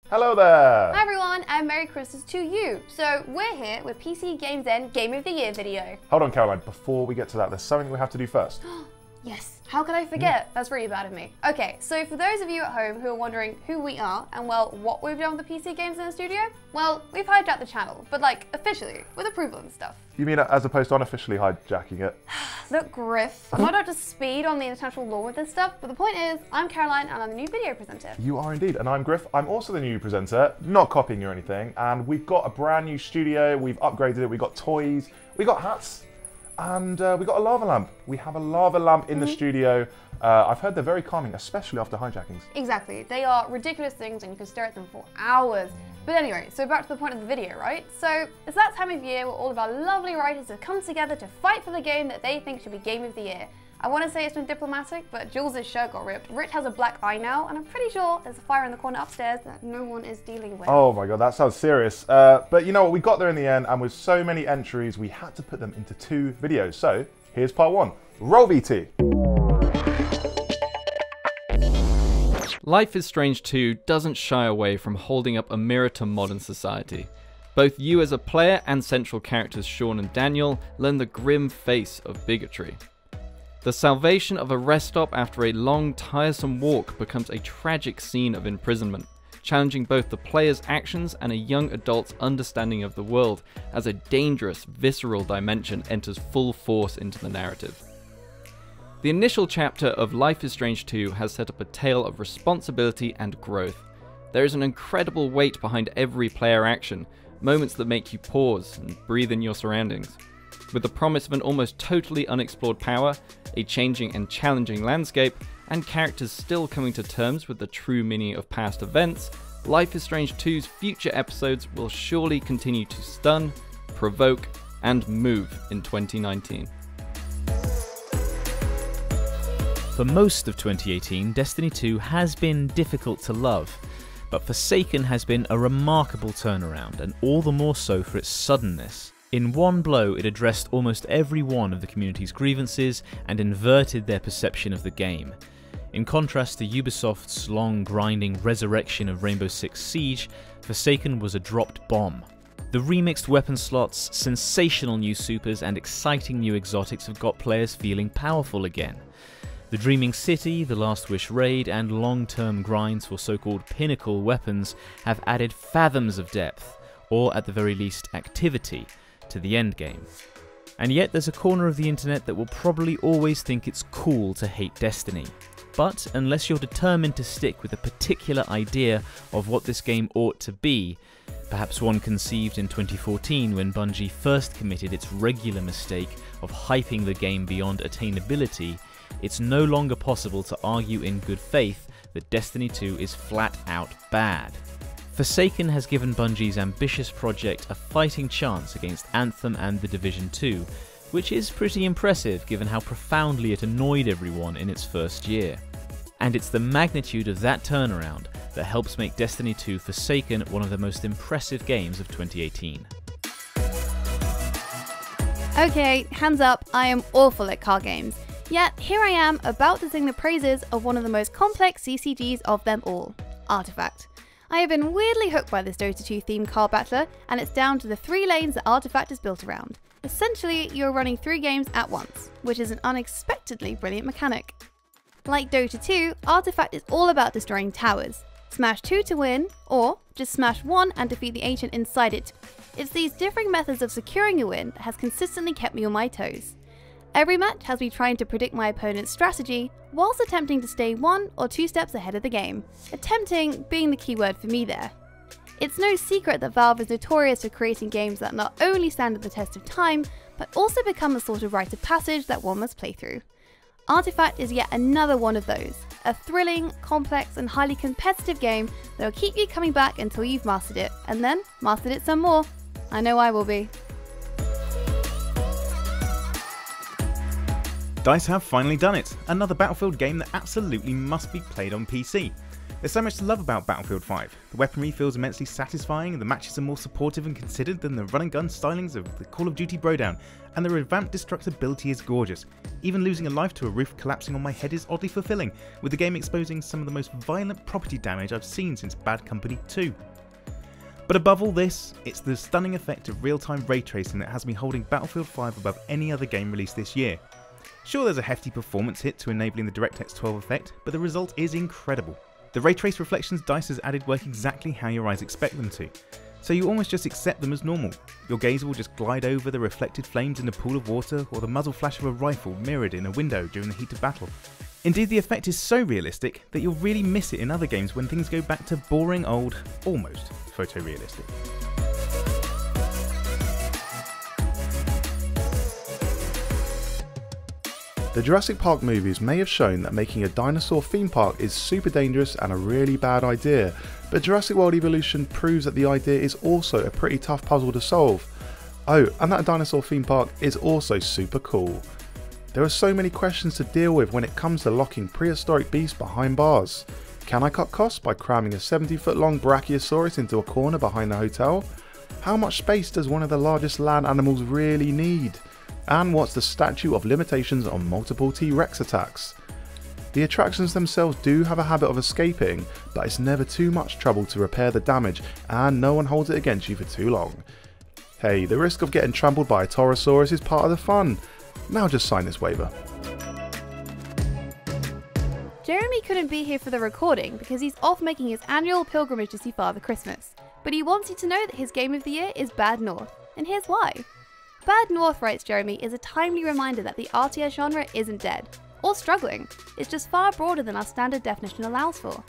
Hello there! Hi everyone, and Merry Christmas to you. So we're here with PCGamesN's Game of the Year video. Hold on, Caroline, before we get to that, there's something we have to do first. Yes, how could I forget? That's really bad of me. Okay, so for those of you at home who are wondering who we are and, well, what we've done with the PC Games in the studio, well, we've hijacked the channel, but like officially, with approval and stuff. You mean as opposed to unofficially hijacking it? Look, Griff, I'm not up to speed on the international law with this stuff, but the point is, I'm Caroline and I'm the new video presenter. You are indeed, and I'm Griff. I'm also the new presenter, not copying you or anything, and we've got a brand new studio, we've upgraded it, we've got toys, we got hats, and we got a lava lamp. We have a lava lamp in the studio. I've heard they're very calming, especially after hijackings. Exactly. They are ridiculous things and you can stare at them for hours. But anyway, so back to the point of the video, right? So it's that time of year where all of our lovely writers have come together to fight for the game that they think should be Game of the Year. I want to say it's been diplomatic, but Jules' shirt got ripped. Rich has a black eye now, and I'm pretty sure there's a fire in the corner upstairs that no one is dealing with. Oh my god, that sounds serious. But you know what, we got there in the end, and with so many entries, we had to put them into 2 videos. So here's part 1. Roll VT. Life is Strange 2 doesn't shy away from holding up a mirror to modern society. Both you as a player and central characters Sean and Daniel learn the grim face of bigotry. The salvation of a rest stop after a long, tiresome walk becomes a tragic scene of imprisonment, challenging both the player's actions and a young adult's understanding of the world as a dangerous, visceral dimension enters full force into the narrative. The initial chapter of Life is Strange 2 has set up a tale of responsibility and growth. There is an incredible weight behind every player action, moments that make you pause and breathe in your surroundings. With the promise of an almost totally unexplored power, a changing and challenging landscape, and characters still coming to terms with the true meaning of past events, Life is Strange 2's future episodes will surely continue to stun, provoke, and move in 2019. For most of 2018, Destiny 2 has been difficult to love, but Forsaken has been a remarkable turnaround, and all the more so for its suddenness. In one blow, it addressed almost every one of the community's grievances and inverted their perception of the game. In contrast to Ubisoft's long, grinding resurrection of Rainbow Six Siege, Forsaken was a dropped bomb. The remixed weapon slots, sensational new supers, and exciting new exotics have got players feeling powerful again. The Dreaming City, the Last Wish raid, and long-term grinds for so-called pinnacle weapons have added fathoms of depth, or at the very least activity, to the endgame. And yet there's a corner of the internet that will probably always think it's cool to hate Destiny. But unless you're determined to stick with a particular idea of what this game ought to be, perhaps one conceived in 2014 when Bungie first committed its regular mistake of hyping the game beyond attainability, it's no longer possible to argue in good faith that Destiny 2 is flat out bad. Forsaken has given Bungie's ambitious project a fighting chance against Anthem and The Division 2, which is pretty impressive given how profoundly it annoyed everyone in its first year. And it's the magnitude of that turnaround that helps make Destiny 2 Forsaken one of the most impressive games of 2018. Okay, hands up, I am awful at car games. Yet here I am about to sing the praises of one of the most complex CCGs of them all, Artifact. I have been weirdly hooked by this Dota 2 themed car battler, and it's down to the 3 lanes that Artifact is built around. Essentially, you're running 3 games at once, which is an unexpectedly brilliant mechanic. Like Dota 2, Artifact is all about destroying towers. Smash 2 to win, or just smash 1 and defeat the ancient inside it. It's these differing methods of securing a win that has consistently kept me on my toes. Every match has me trying to predict my opponent's strategy, whilst attempting to stay 1 or 2 steps ahead of the game. Attempting being the key word for me there. It's no secret that Valve is notorious for creating games that not only stand the test of time, but also become the sort of rite of passage that one must play through. Artifact is yet another one of those. A thrilling, complex, and highly competitive game that will keep you coming back until you've mastered it, and then mastered it some more. I know I will be. DICE have finally done it, another Battlefield game that absolutely must be played on PC. There's so much to love about Battlefield 5. The weaponry feels immensely satisfying, the matches are more supportive and considered than the run and gun stylings of the Call of Duty Brodown, and the revamped destructibility is gorgeous. Even losing a life to a roof collapsing on my head is oddly fulfilling, with the game exposing some of the most violent property damage I've seen since Bad Company 2. But above all this, it's the stunning effect of real-time ray tracing that has me holding Battlefield 5 above any other game released this year. Sure, there's a hefty performance hit to enabling the DirectX 12 effect, but the result is incredible. The ray trace reflections DICE has added work exactly how your eyes expect them to, so you almost just accept them as normal. Your gaze will just glide over the reflected flames in a pool of water or the muzzle flash of a rifle mirrored in a window during the heat of battle. Indeed, the effect is so realistic that you'll really miss it in other games when things go back to boring old, almost photorealistic. The Jurassic Park movies may have shown that making a dinosaur theme park is super dangerous and a really bad idea, but Jurassic World Evolution proves that the idea is also a pretty tough puzzle to solve. Oh, and that dinosaur theme park is also super cool. There are so many questions to deal with when it comes to locking prehistoric beasts behind bars. Can I cut costs by cramming a 70-foot long Brachiosaurus into a corner behind the hotel? How much space does one of the largest land animals really need? And what's the statute of limitations on multiple T-Rex attacks? The attractions themselves do have a habit of escaping, but it's never too much trouble to repair the damage and no one holds it against you for too long. Hey, the risk of getting trampled by a Torosaurus is part of the fun. Now just sign this waiver. Jeremy couldn't be here for the recording because he's off making his annual pilgrimage to see Father Christmas, but he wants you to know that his game of the year is Bad North, and here's why. Bad North, writes Jeremy, is a timely reminder that the RTS genre isn't dead, or struggling, it's just far broader than our standard definition allows for.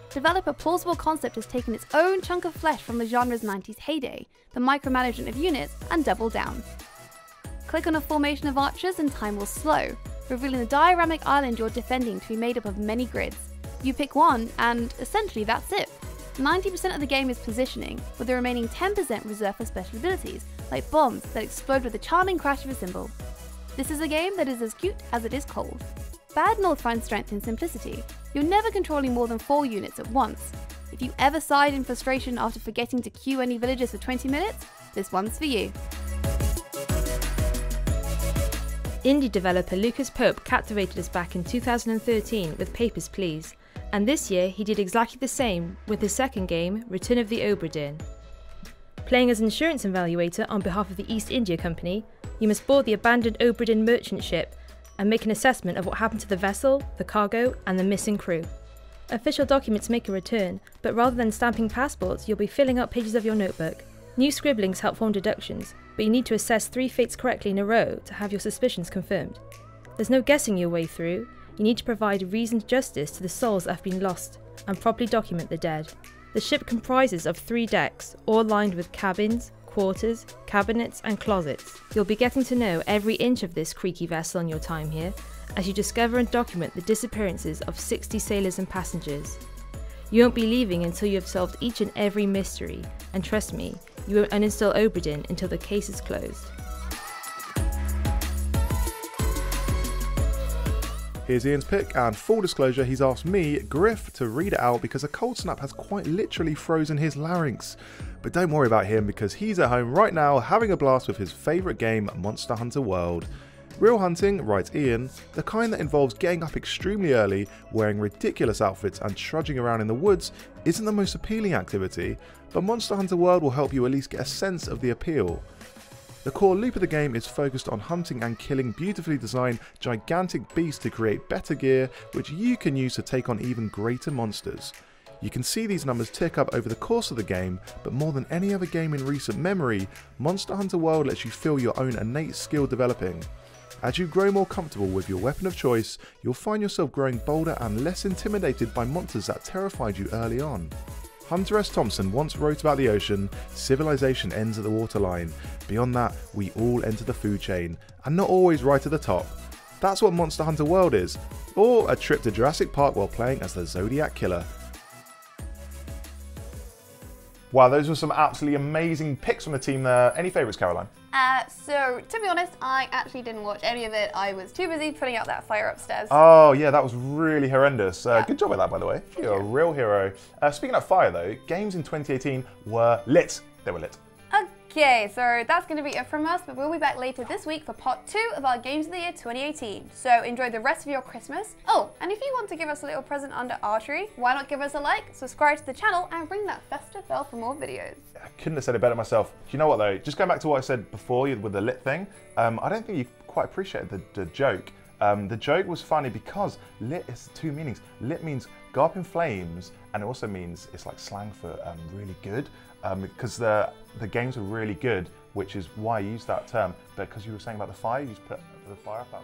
Developer Plausible Concept has taken its own chunk of flesh from the genre's 90s heyday, the micromanagement of units, and doubled down. Click on a formation of archers and time will slow, revealing the dioramic island you're defending to be made up of many grids. You pick one, and essentially that's it. 90% of the game is positioning, with the remaining 10% reserved for special abilities, like bombs that explode with a charming crash of a cymbal. This is a game that is as cute as it is cold. Bad North finds strength in simplicity. You're never controlling more than 4 units at once. If you ever sighed in frustration after forgetting to queue any villagers for 20 minutes, this one's for you. Indie developer Lucas Pope captivated us back in 2013 with Papers, Please, and this year he did exactly the same with his second game, Return of the Obra Dinn. Playing as an insurance evaluator on behalf of the East India Company, you must board the abandoned Obra Dinn merchant ship and make an assessment of what happened to the vessel, the cargo, and the missing crew. Official documents make a return, but rather than stamping passports, you'll be filling up pages of your notebook. New scribblings help form deductions, but you need to assess 3 fates correctly in a row to have your suspicions confirmed. There's no guessing your way through, you need to provide reasoned justice to the souls that have been lost, and properly document the dead. The ship comprises of 3 decks, all lined with cabins, quarters, cabinets and closets. You'll be getting to know every inch of this creaky vessel in your time here, as you discover and document the disappearances of 60 sailors and passengers. You won't be leaving until you have solved each and every mystery, and trust me, you won't uninstall Obra Dinn until the case is closed. Here's Ian's pick, and full disclosure, he's asked me, Griff, to read it out because a cold snap has quite literally frozen his larynx. But don't worry about him because he's at home right now having a blast with his favourite game, Monster Hunter World. Real hunting, writes Ian, the kind that involves getting up extremely early, wearing ridiculous outfits and trudging around in the woods, isn't the most appealing activity, but Monster Hunter World will help you at least get a sense of the appeal. The core loop of the game is focused on hunting and killing beautifully designed gigantic beasts to create better gear which you can use to take on even greater monsters. You can see these numbers tick up over the course of the game, but more than any other game in recent memory, Monster Hunter World lets you feel your own innate skill developing. As you grow more comfortable with your weapon of choice, you'll find yourself growing bolder and less intimidated by monsters that terrified you early on. Hunter S. Thompson once wrote about the ocean, civilization ends at the waterline. Beyond that, we all enter the food chain, and not always right at the top. That's what Monster Hunter World is, or a trip to Jurassic Park while playing as the Zodiac Killer. Wow, those were some absolutely amazing picks from the team there. Any favourites, Caroline? So, to be honest, I actually didn't watch any of it. I was too busy putting out that fire upstairs. Oh, yeah, that was really horrendous. Good job with that, by the way. You're a real hero. Speaking of fire, though, games in 2018 were lit. They were lit. Okay, so that's going to be it from us, but we'll be back later this week for part 2 of our Games of the Year 2018. So enjoy the rest of your Christmas. Oh, and if you want to give us a little present under archery, why not give us a like, subscribe to the channel, and ring that festive bell for more videos. I couldn't have said it better myself. You know what, though? Just going back to what I said before with the lit thing, I don't think you quite appreciated the joke. The joke was funny because lit is 2 meanings. Lit means go up in flames, and it also means it's like slang for really good. Because the games are really good, which is why I use that term. But because you were saying about the fire, you just put the fire up.